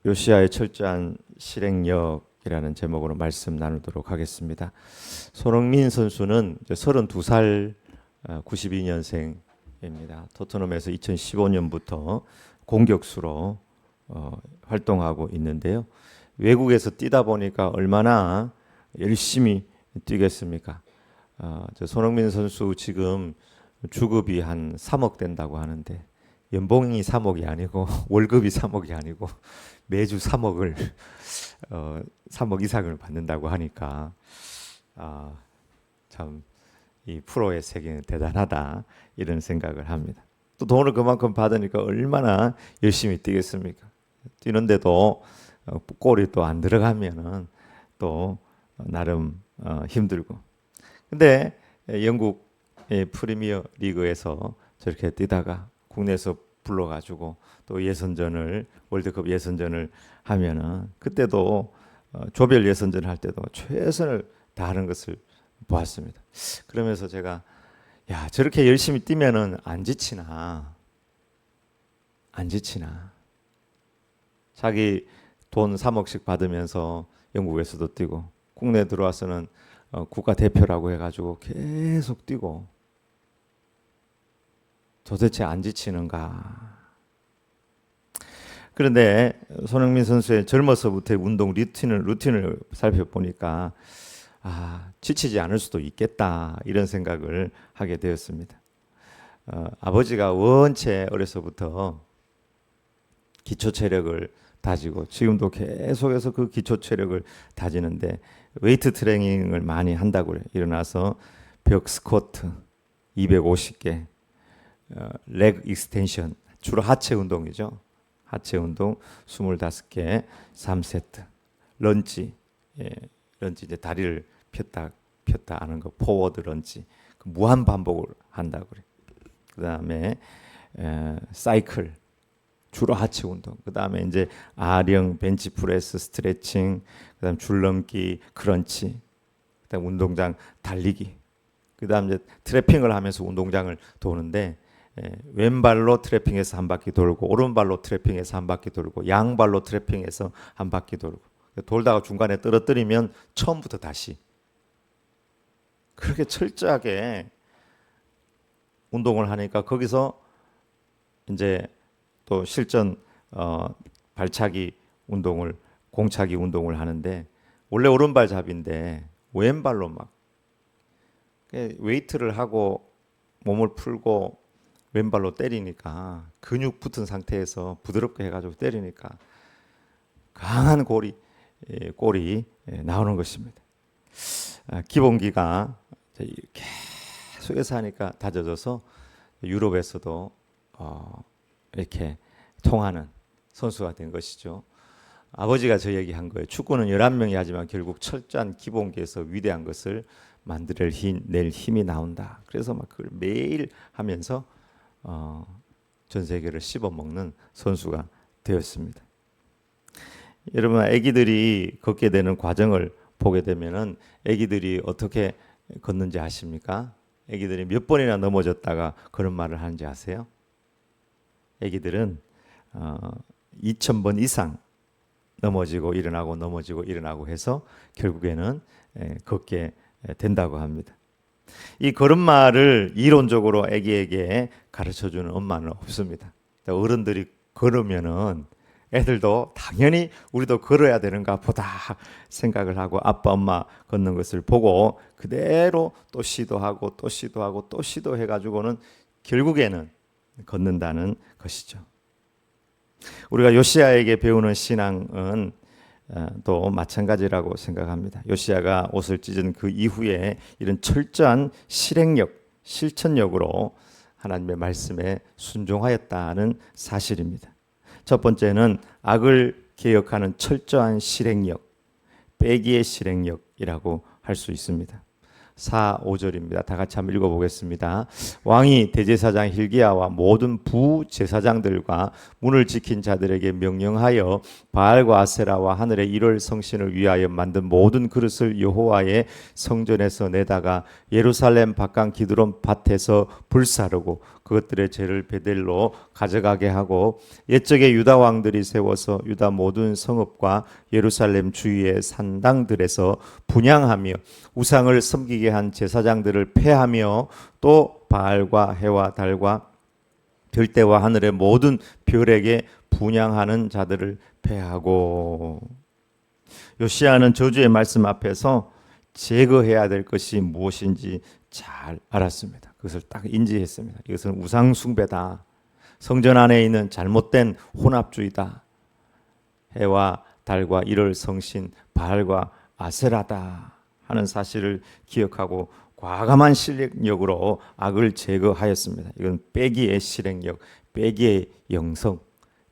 요시야의 철저한 실행력이라는 제목으로 말씀 나누도록 하겠습니다. 손흥민 선수는 32살 92년생입니다. 토트넘에서 2015년부터 공격수로 활동하고 있는데요. 외국에서 뛰다 보니까 얼마나 열심히 뛰겠습니까? 손흥민 선수 지금 주급이 한 3억 된다고 하는데 연봉이 3억이 아니고 월급이 3억이 아니고 매주 3억을 3억 이상을 받는다고 하니까 참 이 프로의 세계는 대단하다 이런 생각을 합니다. 또 돈을 그만큼 받으니까 얼마나 열심히 뛰겠습니까? 뛰는데도 골이 또 안 들어가면은 또 나름 힘들고. 근데 영국 프리미어 리그에서 저렇게 뛰다가 국내에서 불러가지고 또 예선전을 월드컵 예선전을 하면은 그때도 조별 예선전 할 때도 최선을 다하는 것을 보았습니다. 그러면서 제가 야 저렇게 열심히 뛰면은 안 지치나 자기 돈 3억씩 받으면서 영국에서도 뛰고 국내 들어와서는 국가 대표라고 해가지고 계속 뛰고 도대체 안 지치는가? 그런데 손흥민 선수의 젊어서부터의 운동 루틴을 살펴보니까 지치지 않을 수도 있겠다 이런 생각을 하게 되었습니다. 아버지가 원체 어려서부터 기초 체력을 다지고 지금도 계속해서 그 기초 체력을 다지는데 웨이트 트레이닝을 많이 한다고 그래요. 일어나서 벽 스쿼트 250개, leg 익스텐션 주로 하체 운동이죠. 하체 운동 25개, 3세트. 런지 이제 다리를 폈다 하는 거 포워드 런지 무한 반복을 한다고 그래요. 그다음에 사이클 주로 하체 운동. 그다음에 이제 아령, 벤치 프레스, 스트레칭, 그다음 줄넘기, 크런치. 그다음 운동장 달리기. 그다음 이제 트래핑을 하면서 운동장을 도는데 왼발로 트래핑해서 한 바퀴 돌고 오른발로 트래핑해서 한 바퀴 돌고 양발로 트래핑해서 한 바퀴 돌고 돌다가 중간에 떨어뜨리면 처음부터 다시 그렇게 철저하게 운동을 하니까 거기서 이제 또 실전 발차기 운동을 공차기 운동을 하는데 원래 오른발잡이인데 왼발로 막 웨이트를 하고 몸을 풀고 왼발로 때리니까 근육 붙은 상태에서 부드럽게 해가지고 때리니까 강한 골이 나오는 것입니다. 기본기가 계속해서 하니까 다져져서 유럽에서도 이렇게 통하는 선수가 된 것이죠. 아버지가 저 얘기한 거예요. 축구는 11명이 하지만 결국 철저한 기본기에서 위대한 것을 만들어낼 힘이 나온다. 그래서 막 그걸 매일 하면서 전 세계를 씹어먹는 선수가 되었습니다. 여러분, 아기들이 걷게 되는 과정을 보게 되면은 아기들이 어떻게 걷는지 아십니까? 아기들이 몇 번이나 넘어졌다가 그런 말을 하는지 아세요? 아기들은 2,000번 이상 넘어지고 일어나고 해서 결국에는 걷게 된다고 합니다. 이 걸음마를 이론적으로 아기에게 가르쳐주는 엄마는 없습니다. 어른들이 걸으면은 애들도 당연히 우리도 걸어야 되는가 보다 생각을 하고 아빠 엄마 걷는 것을 보고 그대로 또 시도하고 또 시도하고 또 시도해가지고는 결국에는 걷는다는 것이죠. 우리가 요시야에게 배우는 신앙은 또 마찬가지라고 생각합니다. 요시야가 옷을 찢은 그 이후에 이런 철저한 실천력으로 하나님의 말씀에 순종하였다는 사실입니다. 첫 번째는 악을 개혁하는 철저한 실행력, 빼기의 실행력이라고 할 수 있습니다. 4, 5절입니다. 다 같이 한번 읽어보겠습니다. 왕이 대제사장 hil기야와 모든 부제사장들과 문을 지킨 자들에게 명령하여 바알과 아세라와 하늘의 1월 성신을 위하여 만든 모든 그릇을 여호와의 성전에서 내다가 예루살렘 바깥 기드론 밭에서 불사르고 그것들의 죄를 베델로 가져가게 하고 옛적의 유다 왕들이 세워서 유다 모든 성읍과 예루살렘 주위의 산당들에서 분향하며 우상을 섬기게 한 제사장들을 폐하며 또 바알과 해와 달과 별대와 하늘의 모든 별에게 분향하는 자들을 폐하고. 요시야는 저주의 말씀 앞에서 제거해야 될 것이 무엇인지 잘 알았습니다. 그것을 딱 인지했습니다. 이것은 우상 숭배다. 성전 안에 있는 잘못된 혼합주의다. 해와 달과 이럴 성신 바알과 아세라다 하는 사실을 기억하고 과감한 실행력으로 악을 제거하였습니다. 이건 빼기의 실행력, 빼기의 영성,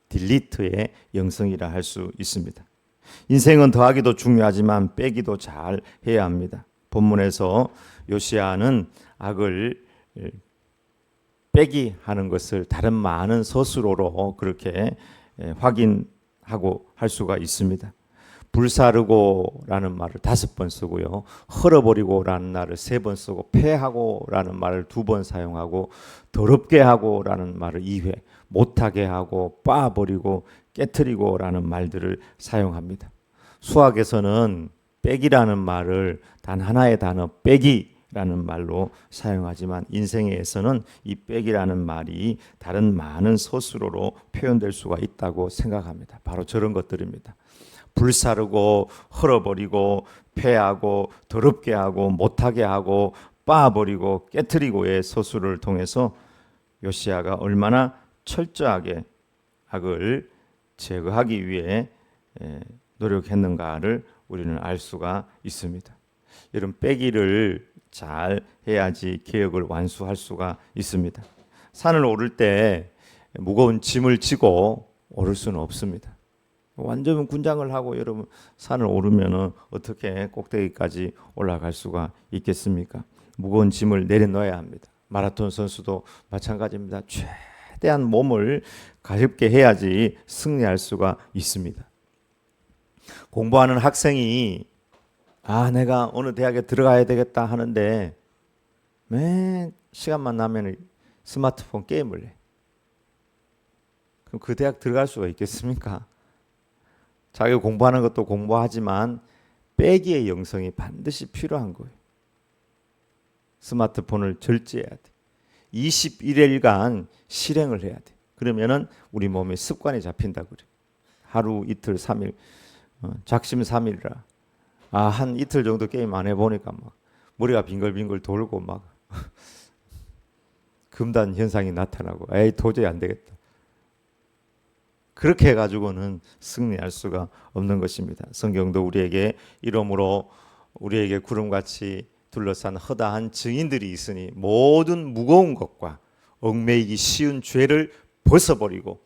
딜리트의 영성이라 할 수 있습니다. 인생은 더하기도 중요하지만 빼기도 잘 해야 합니다. 본문에서 요시야는 악을 빼기 하는 것을 다른 많은 서술어로 그렇게 확인하고 할 수가 있습니다. 불사르고라는 말을 5번 쓰고요. 헐어버리고라는 말을 3번 쓰고 폐하고라는 말을 2번 사용하고 더럽게 하고라는 말을 2회, 못하게 하고 빻아버리고 깨트리고라는 말들을 사용합니다. 수학에서는 빼기라는 말을 단 하나의 단어 빼기라는 말로 사용하지만 인생에서는 이 빼기라는 말이 다른 많은 서술어로 표현될 수가 있다고 생각합니다. 바로 저런 것들입니다. 불사르고 헐어버리고 폐하고 더럽게 하고 못하게 하고 빻아버리고 깨트리고의 서술을 통해서 요시야가 얼마나 철저하게 악을 제거하기 위해 노력했는가를 우리는 알 수가 있습니다. 이런 빼기를 잘 해야지 개혁을 완수할 수가 있습니다. 산을 오를 때 무거운 짐을 지고 오를 수는 없습니다. 완전 군장을 하고 여러분 산을 오르면은 어떻게 꼭대기까지 올라갈 수가 있겠습니까? 무거운 짐을 내려놓아야 합니다. 마라톤 선수도 마찬가지입니다. 최대한 몸을 가볍게 해야지 승리할 수가 있습니다. 공부하는 학생이 내가 어느 대학에 들어가야 되겠다 하는데 맨 시간만 나면 스마트폰 게임을 해. 그럼 그 대학 들어갈 수가 있겠습니까? 자기가 공부하는 것도 공부하지만 빼기의 영성이 반드시 필요한 거예요. 스마트폰을 절제해야 돼. 21일간 실행을 해야 돼. 그러면은 우리 몸에 습관이 잡힌다 그래. 하루, 이틀, 3일, 작심 3일이라. 한 이틀 정도 게임 안 해보니까 막 머리가 빙글빙글 돌고 막 금단 현상이 나타나고 도저히 안 되겠다. 그렇게 해가지고는 승리할 수가 없는 것입니다. 성경도 우리에게 이러므로 우리에게 구름같이 둘러싼 허다한 증인들이 있으니 모든 무거운 것과 얽매이기 쉬운 죄를 벗어버리고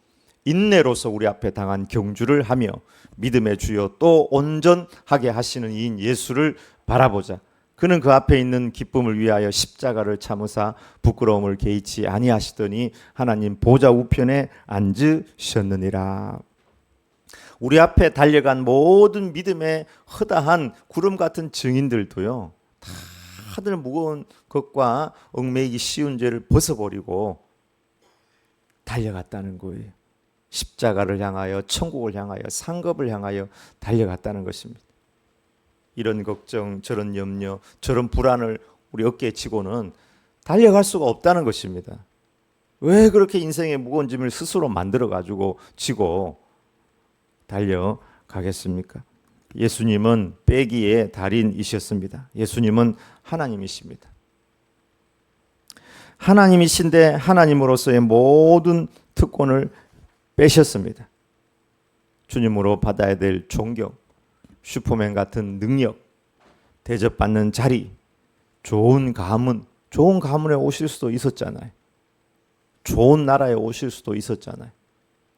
인내로서 우리 앞에 당한 경주를 하며 믿음의 주여 또 온전하게 하시는 이인 예수를 바라보자. 그는 그 앞에 있는 기쁨을 위하여 십자가를 참으사 부끄러움을 개의치 아니하시더니 하나님 보좌 우편에 앉으셨느니라. 우리 앞에 달려간 모든 믿음의 허다한 구름 같은 증인들도요, 다들 무거운 것과 얽매이기 쉬운 죄를 벗어버리고 달려갔다는 거예요. 십자가를 향하여, 천국을 향하여, 상급을 향하여 달려갔다는 것입니다. 이런 걱정, 저런 염려, 저런 불안을 우리 어깨에 지고는 달려갈 수가 없다는 것입니다. 왜 그렇게 인생의 무거운 짐을 스스로 만들어 가지고 지고 달려가겠습니까? 예수님은 빼기의 달인이셨습니다. 예수님은 하나님이십니다. 하나님이신데 하나님으로서의 모든 특권을 빼셨습니다. 주님으로 받아야 될 존경, 슈퍼맨 같은 능력, 대접받는 자리, 좋은 가문, 좋은 가문에 오실 수도 있었잖아요. 좋은 나라에 오실 수도 있었잖아요.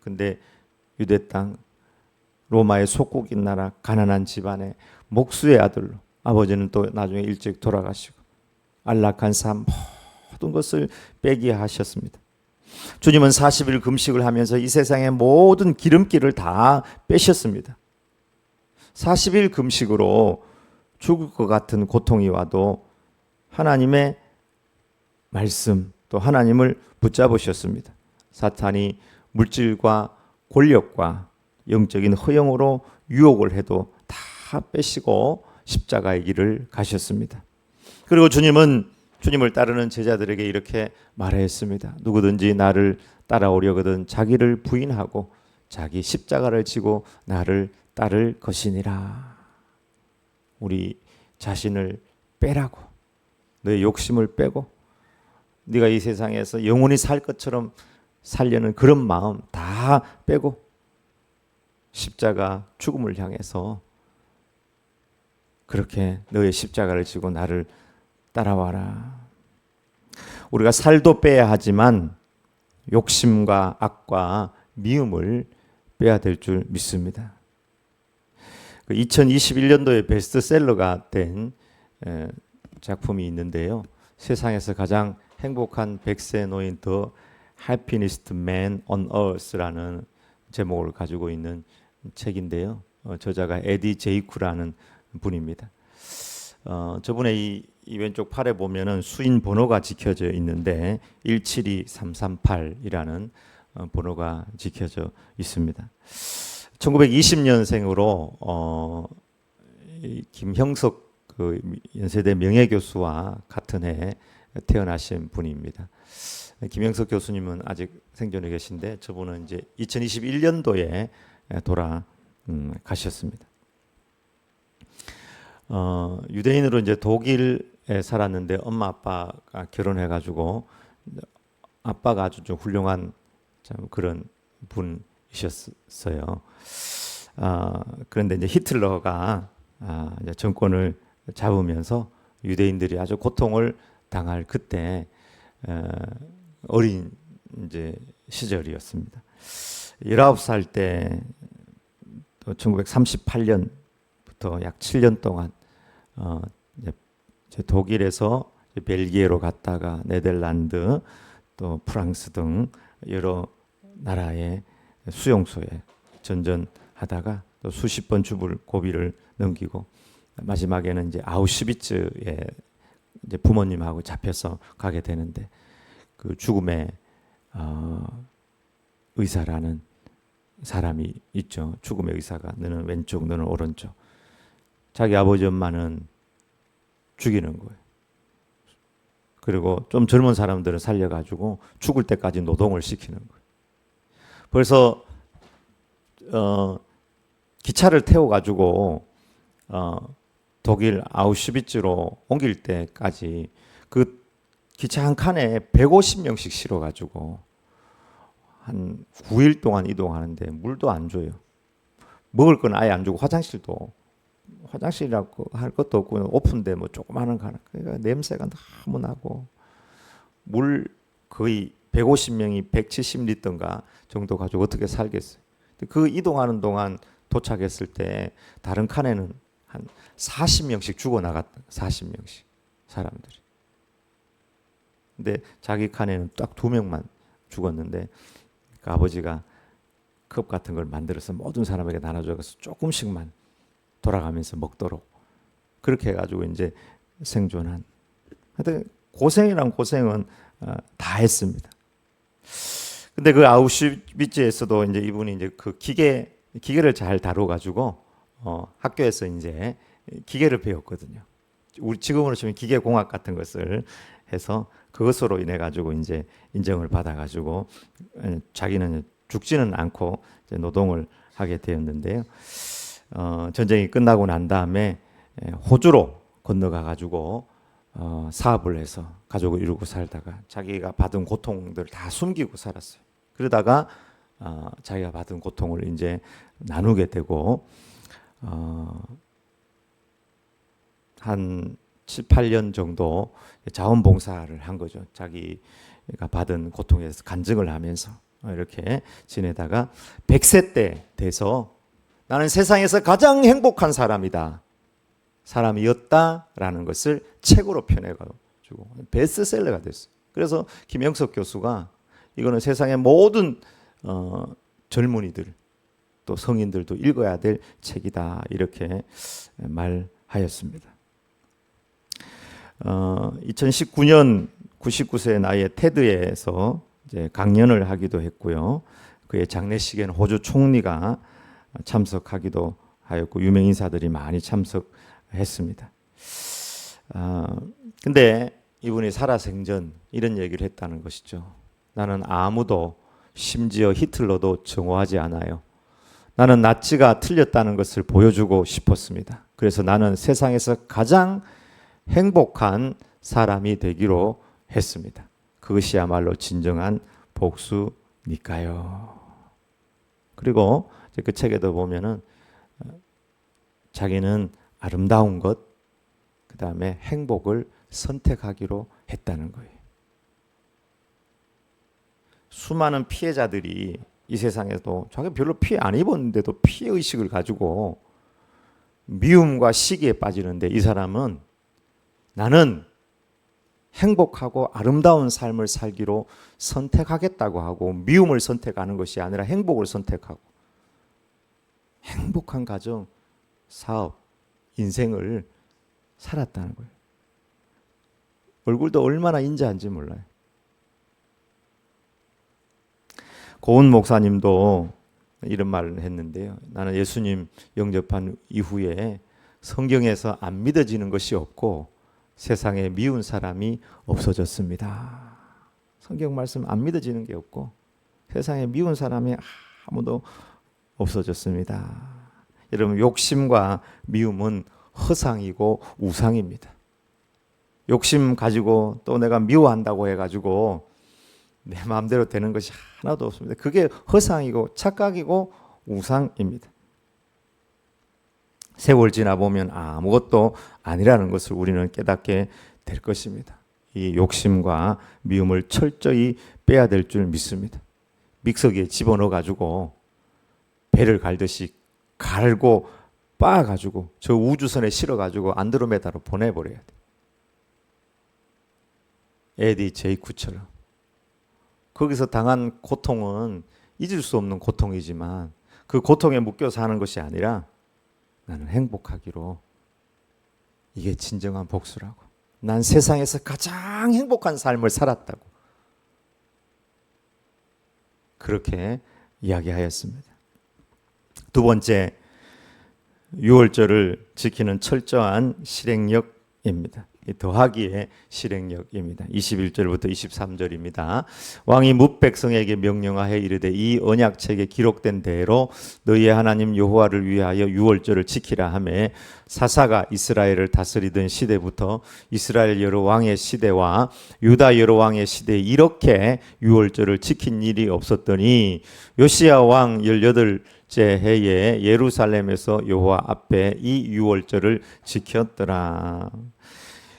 근데 유대 땅, 로마의 속국인 나라, 가난한 집안의 목수의 아들로, 아버지는 또 나중에 일찍 돌아가시고 안락한 삶 모든 것을 빼게 하셨습니다. 주님은 40일 금식을 하면서 이 세상의 모든 기름기를 다 빼셨습니다. 40일 금식으로 죽을 것 같은 고통이 와도 하나님의 말씀, 또 하나님을 붙잡으셨습니다. 사탄이 물질과 권력과 영적인 허영으로 유혹을 해도 다 빼시고 십자가의 길을 가셨습니다. 그리고 주님은 주님을 따르는 제자들에게 이렇게 말했습니다. 누구든지 나를 따라오려거든 자기를 부인하고 자기 십자가를 지고 나를 따를 것이니라. 우리 자신을 빼라고, 너의 욕심을 빼고 네가 이 세상에서 영원히 살 것처럼 살려는 그런 마음 다 빼고 십자가 죽음을 향해서 그렇게 너의 십자가를 지고 나를 따라와라. 우리가 살도 빼야 하지만 욕심과 악과 미움을 빼야 될 줄 믿습니다. 2021년도에 베스트셀러가 된 작품이 있는데요. 세상에서 가장 행복한 100세 노인 더 Happiest Man on Earth라는 제목을 가지고 있는 책인데요. 저자가 에디 제이쿠라는 분입니다. 저분의 이 왼쪽 팔에 보면은 수인 번호가 지켜져 있는데 172338이라는 번호가 지켜져 있습니다. 1920년생으로 김형석 그 연세대 명예교수와 같은 해 태어나신 분입니다. 김형석 교수님은 아직 생존해 계신데 저분은 이제 2021년도에 돌아가셨습니다. 유대인으로 이제 독일에 살았는데 엄마 아빠가 결혼해가지고 아빠가 아주 좀 훌륭한 참 그런 분이셨어요. 그런데 이제 히틀러가 이제 정권을 잡으면서 유대인들이 아주 고통을 당할 그때 어린 이제 시절이었습니다. 19살 때 1938년부터 약 7년 동안 이제 독일에서 벨기에로 갔다가 네덜란드 또 프랑스 등 여러 나라의 수용소에 전전하다가 또 수십 번 죽을 고비를 넘기고 마지막에는 이제 아우슈비츠에 이제 부모님하고 잡혀서 가게 되는데 그 죽음의 의사라는 사람이 있죠. 죽음의 의사가 너는 왼쪽, 너는 오른쪽. 자기 아버지 엄마는 죽이는 거예요. 그리고 좀 젊은 사람들은 살려가지고 죽을 때까지 노동을 시키는 거예요. 그래서 기차를 태워가지고 독일 아우슈비츠로 옮길 때까지 그 기차 한 칸에 150명씩 실어가지고 한 9일 동안 이동하는데 물도 안 줘요. 먹을 건 아예 안 주고 화장실이라고 할 것도 없고 오픈돼 뭐 조그마한 거 하나. 그러니까 냄새가 너무 나고 물 거의 150명이 170리터인가 정도 가지고 어떻게 살겠어요. 그 이동하는 동안 도착했을 때 다른 칸에는 한 40명씩 죽어나갔다. 40명씩 사람들이. 근데 자기 칸에는 딱 2명만 죽었는데 그 아버지가 컵 같은 걸 만들어서 모든 사람에게 나눠줘서 조금씩만 돌아가면서 먹도록 그렇게 해가지고 이제 생존한. 하여튼 고생이란 고생은 다 했습니다. 근데 그 아우슈비츠에서도 이제 이분이 이제 그 기계를 잘 다뤄가지고 학교에서 이제 기계를 배웠거든요. 우리 지금으로 치면 기계공학 같은 것을 해서 그것으로 인해 가지고 이제 인정을 받아가지고 자기는 죽지는 않고 이제 노동을 하게 되었는데요. 전쟁이 끝나고 난 다음에 호주로 건너가 가지고 사업을 해서 가족을 이루고 살다가 자기가 받은 고통들 다 숨기고 살았어요. 그러다가 자기가 받은 고통을 이제 나누게 되고 한 7, 8년 정도 자원봉사를 한 거죠. 자기가 받은 고통에 대해서 간증을 하면서 이렇게 지내다가 100세 때 돼서 나는 세상에서 가장 행복한 사람이었다라는 것을 책으로 펴내가지고 베스트셀러가 됐어요. 그래서 김영석 교수가 이거는 세상의 모든 젊은이들 또 성인들도 읽어야 될 책이다 이렇게 말하였습니다. 2019년 99세 나이에 테드에서 이제 강연을 하기도 했고요. 그의 장례식에는 호주 총리가 참석하기도 하였고 유명 인사들이 많이 참석했습니다. 근데 이분이 살아생전 이런 얘기를 했다는 것이죠. 나는 아무도 심지어 히틀러도 정오하지 않아요. 나는 나치가 틀렸다는 것을 보여주고 싶었습니다. 그래서 나는 세상에서 가장 행복한 사람이 되기로 했습니다. 그것이야말로 진정한 복수니까요. 그리고 그 책에도 보면은 자기는 아름다운 것, 그 다음에 행복을 선택하기로 했다는 거예요. 수많은 피해자들이 이 세상에도 자기 별로 피해 안 입었는데도 피해 의식을 가지고 미움과 시기에 빠지는데 이 사람은 나는 행복하고 아름다운 삶을 살기로 선택하겠다고 하고 미움을 선택하는 것이 아니라 행복을 선택하고 행복한 가정, 사업, 인생을 살았다는 거예요. 얼굴도 얼마나 인자한지 몰라요. 고은 목사님도 이런 말을 했는데요. 나는 예수님 영접한 이후에 성경에서 안 믿어지는 것이 없고 세상에 미운 사람이 없어졌습니다. 성경 말씀 안 믿어지는 게 없고 세상에 미운 사람이 아무도 없어졌습니다. 여러분, 욕심과 미움은 허상이고 우상입니다. 욕심 가지고 또 내가 미워한다고 해가지고 내 마음대로 되는 것이 하나도 없습니다. 그게 허상이고 착각이고 우상입니다. 세월 지나 보면 아무것도 아니라는 것을 우리는 깨닫게 될 것입니다. 이 욕심과 미움을 철저히 빼야 될 줄 믿습니다. 믹서기에 집어넣어 가지고 배를 갈듯이 갈고 빻아 가지고 저 우주선에 실어 가지고 안드로메다로 보내버려야 돼. 에디 제이쿠처럼. 거기서 당한 고통은 잊을 수 없는 고통이지만 그 고통에 묶여 사는 것이 아니라 나는 행복하기로, 이게 진정한 복수라고. 난 세상에서 가장 행복한 삶을 살았다고. 그렇게 이야기하였습니다. 두 번째, 유월절을 지키는 철저한 실행력입니다. 더하기의 실행력입니다. 21절부터 23절입니다. 왕이 뭇 백성에게 명령하여 이르되 이 언약책에 기록된 대로 너희의 하나님 여호와를 위하여 유월절을 지키라 하매 사사가 이스라엘을 다스리던 시대부터 이스라엘 여러 왕의 시대와 유다 여러 왕의 시대에 이렇게 유월절을 지킨 일이 없었더니 요시야 왕 18째 해에 예루살렘에서 여호와 앞에 이 유월절을 지켰더라.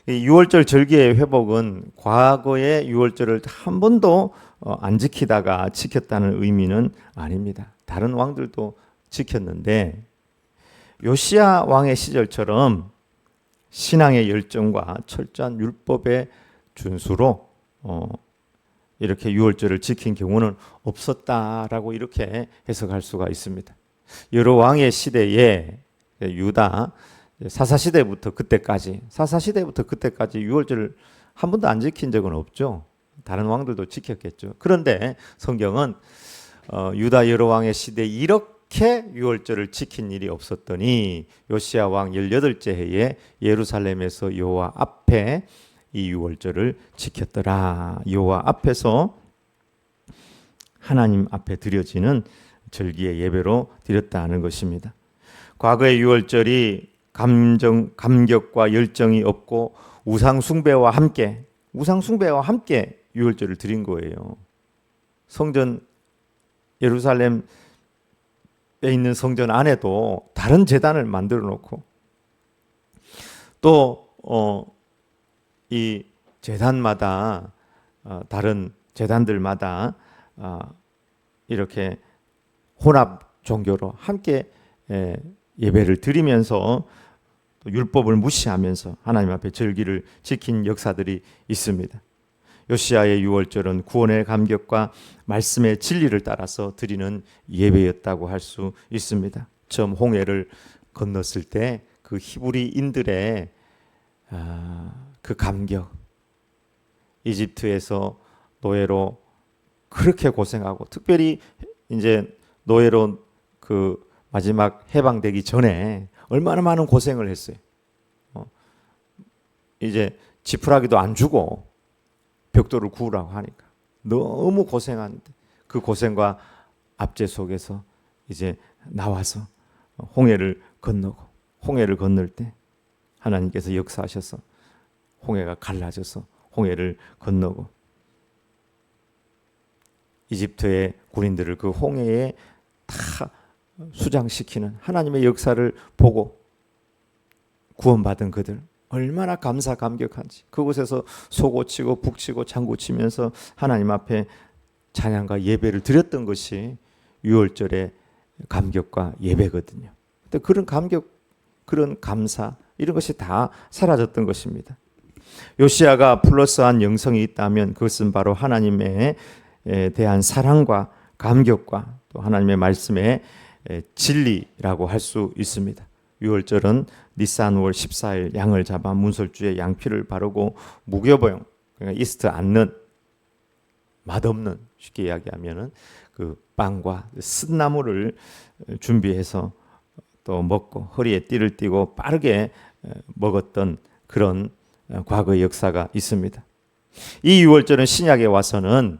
이 유월절 절기의 회복은 과거의 유월절을 한 번도 안 지키다가 지켰다는 의미는 아닙니다. 다른 왕들도 지켰는데 요시야 왕의 시절처럼 신앙의 열정과 철저한 율법의 준수로 이렇게 유월절을 지킨 경우는 없었다라고 이렇게 해석할 수가 있습니다. 여러 왕의 시대에 유다 사사시대부터 그때까지 유월절을 한 번도 안 지킨 적은 없죠. 다른 왕들도 지켰겠죠. 그런데 성경은 유다 여러 왕의 시대에 이렇게 유월절을 지킨 일이 없었더니 요시야 왕 18째 해에 예루살렘에서 여호와 앞에 이 유월절을 지켰더라. 여호와 앞에서 하나님 앞에 드려지는 절기의 예배로 드렸다는 것입니다. 과거의 유월절이 감격과 열정이 없고 우상 숭배와 함께 유월절을 드린 거예요. 성전 예루살렘에 있는 성전 안에도 다른 제단을 만들어 놓고 또 이 제단마다 다른 제단들마다 이렇게 혼합 종교로 함께 예배를 드리면서 또 율법을 무시하면서 하나님 앞에 절기를 지킨 역사들이 있습니다. 요시야의 유월절은 구원의 감격과 말씀의 진리를 따라서 드리는 예배였다고 할 수 있습니다. 처음 홍해를 건넜을 때 그 히브리인들의 그 감격, 이집트에서 노예로 그렇게 고생하고, 특별히 이제 노예로 그 마지막 해방되기 전에 얼마나 많은 고생을 했어요. 이제 지푸라기도 안 주고 벽돌을 구우라고 하니까 너무 고생하는데, 그 고생과 압제 속에서 이제 나와서 홍해를 건너고, 홍해를 건널 때 하나님께서 역사하셔서 홍해가 갈라져서 홍해를 건너고, 이집트의 군인들을 그 홍해에 다 수장시키는 하나님의 역사를 보고 구원받은 그들, 얼마나 감사 감격한지. 그곳에서 소고치고 북치고 장구치면서 하나님 앞에 찬양과 예배를 드렸던 것이 유월절의 감격과 예배거든요. 근데 그런 감격, 그런 감사, 이런 것이 다 사라졌던 것입니다. 요시야가 플러스한 영성이 있다면 그것은 바로 하나님에 대한 사랑과 감격과 또 하나님의 말씀의 진리라고 할 수 있습니다. 유월절은 니산월 14일 양을 잡아 문설주에 양피를 바르고 무교보용, 그러니까 이스트 않는, 맛없는, 쉽게 이야기하면은 그 빵과 쓴나물을 준비해서 또 먹고 허리에 띠를 띠고 빠르게 먹었던 그런 과거의 역사가 있습니다. 이 유월절은 신약에 와서는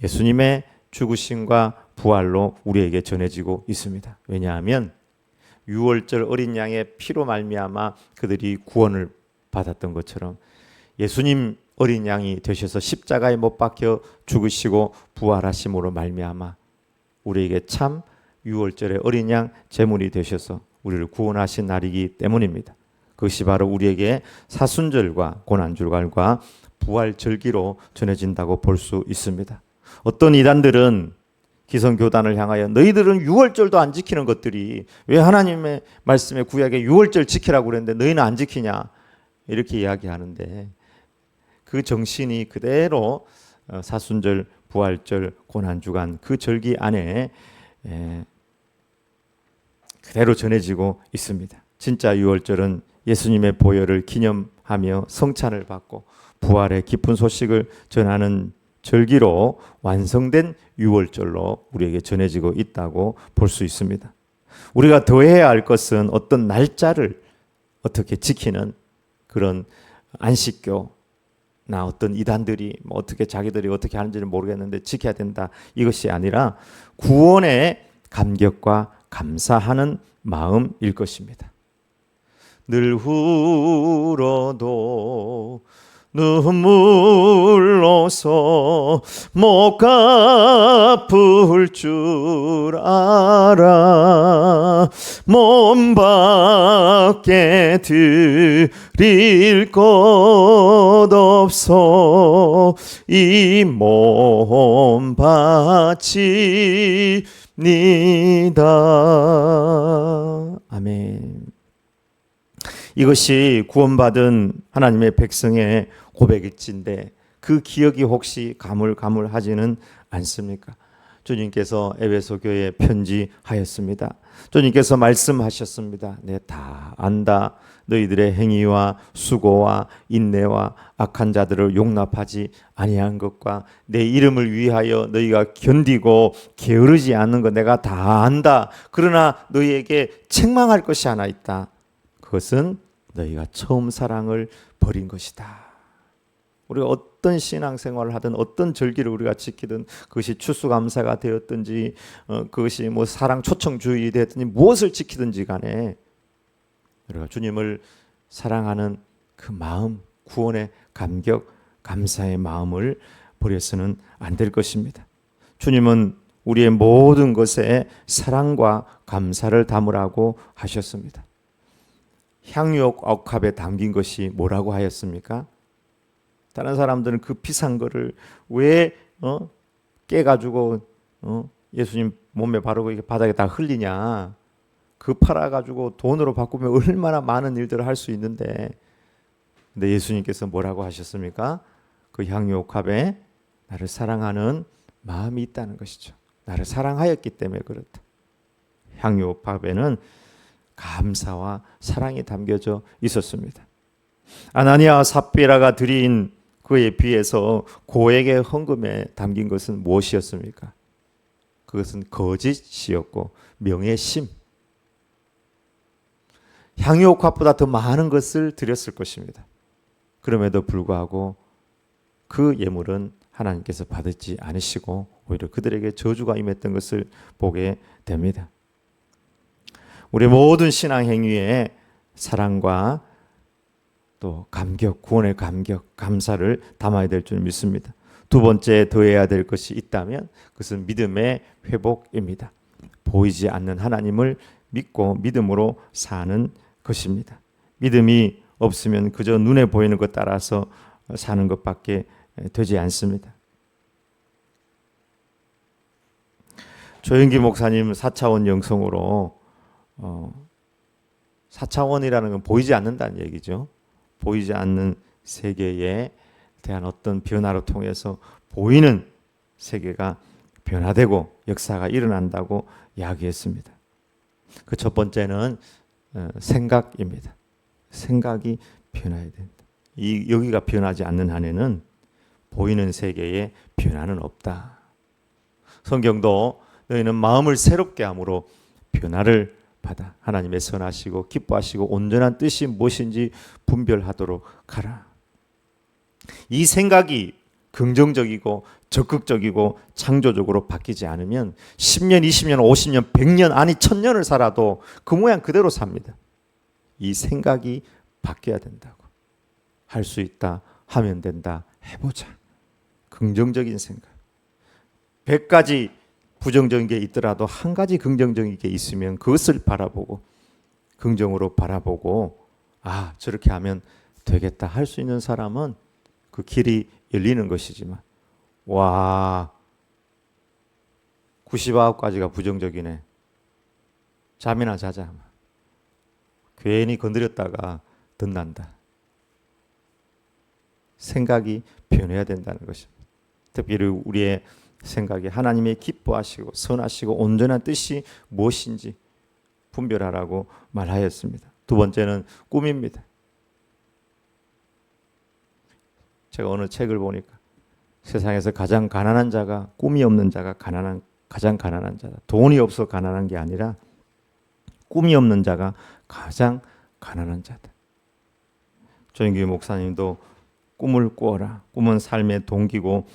예수님의 죽으심과 부활로 우리에게 전해지고 있습니다. 왜냐하면 유월절 어린 양의 피로 말미암아 그들이 구원을 받았던 것처럼 예수님 어린 양이 되셔서 십자가에 못 박혀 죽으시고 부활하심으로 말미암아 우리에게 참 유월절의 어린 양 제물이 되셔서 우리를 구원하신 날이기 때문입니다. 그것이 바로 우리에게 사순절과 고난주일과 부활절기로 전해진다고 볼 수 있습니다. 어떤 이단들은 기성교단을 향하여 너희들은 유월절도 안 지키는 것들이 왜 하나님의 말씀에 구약에 유월절 지키라고 그랬는데 너희는 안 지키냐, 이렇게 이야기하는데, 그 정신이 그대로 사순절, 부활절, 고난주간 그 절기 안에 그대로 전해지고 있습니다. 진짜 유월절은 예수님의 보혈을 기념하며 성찬을 받고 부활의 기쁜 소식을 전하는 절기로 완성된 유월절로 우리에게 전해지고 있다고 볼 수 있습니다. 우리가 더해야 할 것은 어떤 날짜를 어떻게 지키는 그런 안식교나 어떤 이단들이 어떻게 자기들이 어떻게 하는지는 모르겠는데 지켜야 된다, 이것이 아니라 구원의 감격과 감사하는 마음일 것입니다. 늘 울어도 눈물로서 못 갚을 줄 알아. 몸 밖에 드릴 것 없어 이 몸 바치니다. 아멘. 이것이 구원받은 하나님의 백성의 고백일진데 그 기억이 혹시 가물가물하지는 않습니까? 주님께서 에베소 교회에 편지하였습니다. 주님께서 말씀하셨습니다. 내 다 안다. 너희들의 행위와 수고와 인내와 악한 자들을 용납하지 아니한 것과 내 이름을 위하여 너희가 견디고 게으르지 않는 것 내가 다 안다. 그러나 너희에게 책망할 것이 하나 있다. 그것은 너희가 처음 사랑을 버린 것이다. 우리가 어떤 신앙생활을 하든 어떤 절기를 우리가 지키든 그것이 추수감사가 되었든지 그것이 뭐 사랑 초청주의 되었든지 무엇을 지키든지 간에 우리가 주님을 사랑하는 그 마음, 구원의 감격, 감사의 마음을 버려서는 안 될 것입니다. 주님은 우리의 모든 것에 사랑과 감사를 담으라고 하셨습니다. 향유 옥합에 담긴 것이 뭐라고 하였습니까? 다른 사람들은 그 비싼 거를 왜 깨가지고 예수님 몸에 바르고 이렇게 바닥에 다 흘리냐? 그 팔아가지고 돈으로 바꾸면 얼마나 많은 일들을 할 수 있는데, 근데 예수님께서 뭐라고 하셨습니까? 그 향유 옥합에 나를 사랑하는 마음이 있다는 것이죠. 나를 사랑하였기 때문에 그렇다. 향유 옥합에는 감사와 사랑이 담겨져 있었습니다. 아나니아와 삽비라가 드린 그에 비해서 고액의 헌금에 담긴 것은 무엇이었습니까? 그것은 거짓이었고 명예심, 향유옥합보다 더 많은 것을 드렸을 것입니다. 그럼에도 불구하고 그 예물은 하나님께서 받지 않으시고 오히려 그들에게 저주가 임했던 것을 보게 됩니다. 우리 모든 신앙 행위에 사랑과 또 감격, 구원의 감격, 감사를 담아야 될 줄 믿습니다. 두 번째 더해야 될 것이 있다면 그것은 믿음의 회복입니다. 보이지 않는 하나님을 믿고 믿음으로 사는 것입니다. 믿음이 없으면 그저 눈에 보이는 것 따라서 사는 것밖에 되지 않습니다. 조영기 목사님 4차원 영성으로 4차원이라는 건 보이지 않는다는 얘기죠. 보이지 않는 세계에 대한 어떤 변화로 통해서 보이는 세계가 변화되고 역사가 일어난다고 이야기했습니다. 그 첫 번째는 생각입니다. 생각이 변화해야 된다. 여기가 변하지 않는 한에는 보이는 세계에 변화는 없다. 성경도 너희는 마음을 새롭게 함으로 변화를 받아 하나님의 선하시고 기뻐하시고 온전한 뜻이 무엇인지 분별하도록 하라. 이 생각이 긍정적이고 적극적이고 창조적으로 바뀌지 않으면 10년, 20년, 50년, 100년 아니 1000년을 살아도 그 모양 그대로 삽니다. 이 생각이 바뀌어야 된다고. 할 수 있다, 하면 된다, 해보자. 긍정적인 생각. 100가지 부정적인 게 있더라도 한 가지 긍정적인 게 있으면 그것을 바라보고 긍정으로 바라보고 저렇게 하면 되겠다 할 수 있는 사람은 그 길이 열리는 것이지만 99가지가 부정적이네. 잠이나 자자. 괜히 건드렸다가 덧난다. 생각이 변해야 된다는 것입니다. 특별히 우리의 생각이 하나님의 기뻐하시고 선하시고 온전한 뜻이 무엇인지 분별하라고 말하였습니다. 두 번째는 꿈입니다. 제가 어느 책을 보니까 세상에서 가장 가난한 자가 꿈이 없는 자가 가장 가난한 자다. 돈이 없어 가난한 게 아니라 꿈이 없는 자가 가장 가난한 자다. 조영기 목사님도 꿈을 꾸어라. 꿈은 삶의 동기고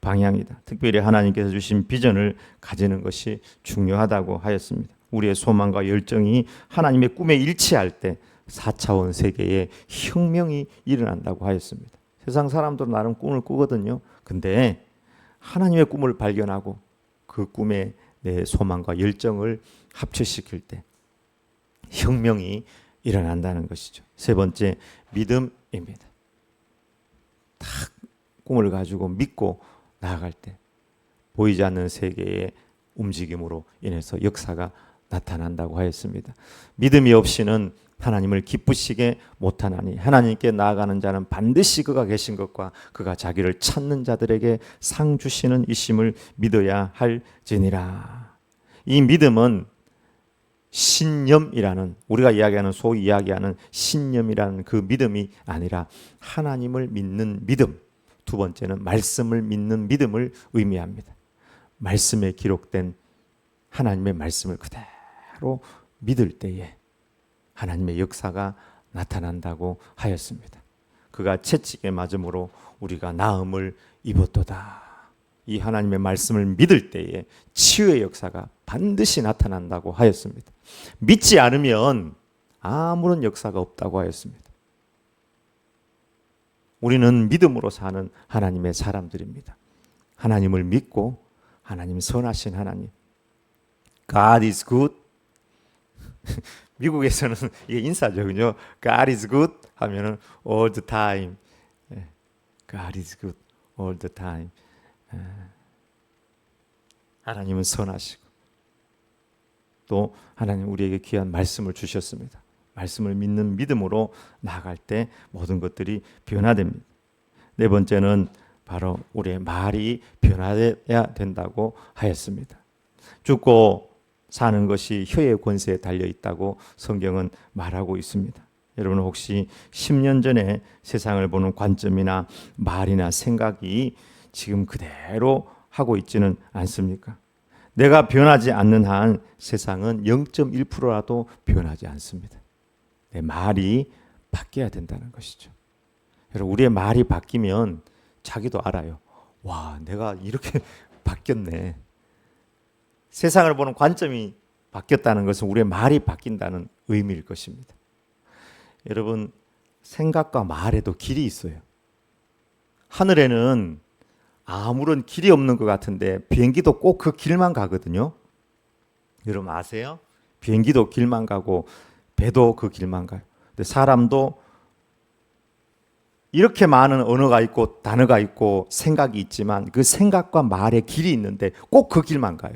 방향이다. 특별히 하나님께서 주신 비전을 가지는 것이 중요하다고 하였습니다. 우리의 소망과 열정이 하나님의 꿈에 일치할 때 4차원 세계에 혁명이 일어난다고 하였습니다. 세상 사람들은 나름 꿈을 꾸거든요. 근데 하나님의 꿈을 발견하고 그 꿈에 내 소망과 열정을 합쳐시킬 때 혁명이 일어난다는 것이죠. 세 번째, 믿음입니다. 딱 꿈을 가지고 믿고 나아갈 때 보이지 않는 세계의 움직임으로 인해서 역사가 나타난다고 하였습니다. 믿음이 없이는 하나님을 기쁘시게 못하나니 하나님께 나아가는 자는 반드시 그가 계신 것과 그가 자기를 찾는 자들에게 상 주시는 이심을 믿어야 할지니라. 이 믿음은 신념이라는 우리가 이야기하는 소위 이야기하는 신념이라는 그 믿음이 아니라 하나님을 믿는 믿음. 두 번째는 말씀을 믿는 믿음을 의미합니다. 말씀에 기록된 하나님의 말씀을 그대로 믿을 때에 하나님의 역사가 나타난다고 하였습니다. 그가 채찍에 맞음으로 우리가 나음을 입었도다. 이 하나님의 말씀을 믿을 때에 치유의 역사가 반드시 나타난다고 하였습니다. 믿지 않으면 아무런 역사가 없다고 하였습니다. 우리는 믿음으로 사는 하나님의 사람들입니다. 하나님을 믿고 하나님 선하신 하나님. God is good. 미국에서는 이게 인사죠, 그죠? God is good 하면은 all the time. God is good all the time. 하나님은 선하시고 또 하나님 우리에게 귀한 말씀을 주셨습니다. 말씀을 믿는 믿음으로 나아갈 때 모든 것들이 변화됩니다. 네 번째는 바로 우리의 말이 변화해야 된다고 하였습니다. 죽고 사는 것이 혀의 권세에 달려 있다고 성경은 말하고 있습니다. 여러분 혹시 10년 전에 세상을 보는 관점이나 말이나 생각이 지금 그대로 하고 있지는 않습니까? 내가 변하지 않는 한 세상은 0.1%라도 변하지 않습니다. 내 말이 바뀌어야 된다는 것이죠. 여러분 우리의 말이 바뀌면 자기도 알아요. 와, 내가 이렇게 바뀌었네. 세상을 보는 관점이 바뀌었다는 것은 우리의 말이 바뀐다는 의미일 것입니다. 여러분 생각과 말에도 길이 있어요. 하늘에는 아무런 길이 없는 것 같은데 비행기도 꼭 그 길만 가거든요. 여러분 아세요? 비행기도 길만 가고 배도 그 길만 가요. 근데 사람도 이렇게 많은 언어가 있고 단어가 있고 생각이 있지만 그 생각과 말의 길이 있는데 꼭 그 길만 가요.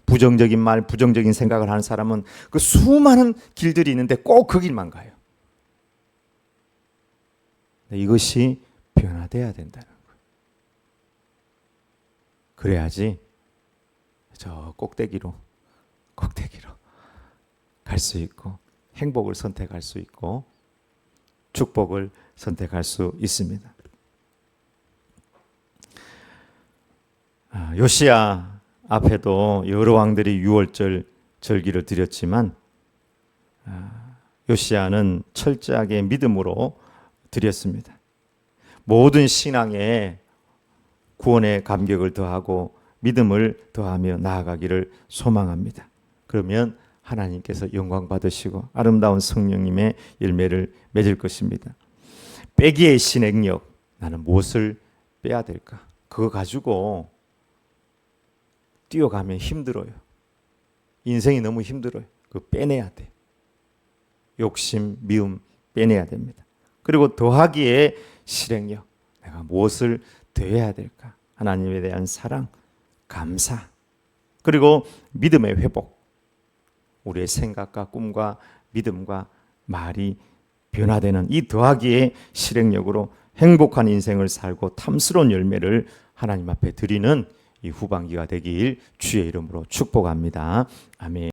부정적인 말, 부정적인 생각을 하는 사람은 그 수많은 길들이 있는데 꼭 그 길만 가요. 이것이 변화돼야 된다는 거예요. 그래야지 저 꼭대기로 갈 수 있고 행복을 선택할 수 있고 축복을 선택할 수 있습니다. 요시야 앞에도 여러 왕들이 유월절 절기를 드렸지만 요시야는 철저하게 믿음으로 드렸습니다. 모든 신앙에 구원의 감격을 더하고 믿음을 더하며 나아가기를 소망합니다. 그러면 하나님께서 영광 받으시고 아름다운 성령님의 열매를 맺을 것입니다. 빼기의 신행력, 나는 무엇을 빼야 될까? 그거 가지고 뛰어가면 힘들어요. 인생이 너무 힘들어요. 그거 빼내야 돼. 욕심, 미움 빼내야 됩니다. 그리고 더하기에 실행력, 내가 무엇을 더해야 될까? 하나님에 대한 사랑, 감사, 그리고 믿음의 회복. 우리의 생각과 꿈과 믿음과 말이 변화되는 이 더하기의 실행력으로 행복한 인생을 살고 탐스러운 열매를 하나님 앞에 드리는 이 후반기가 되길 주의 이름으로 축복합니다. 아멘.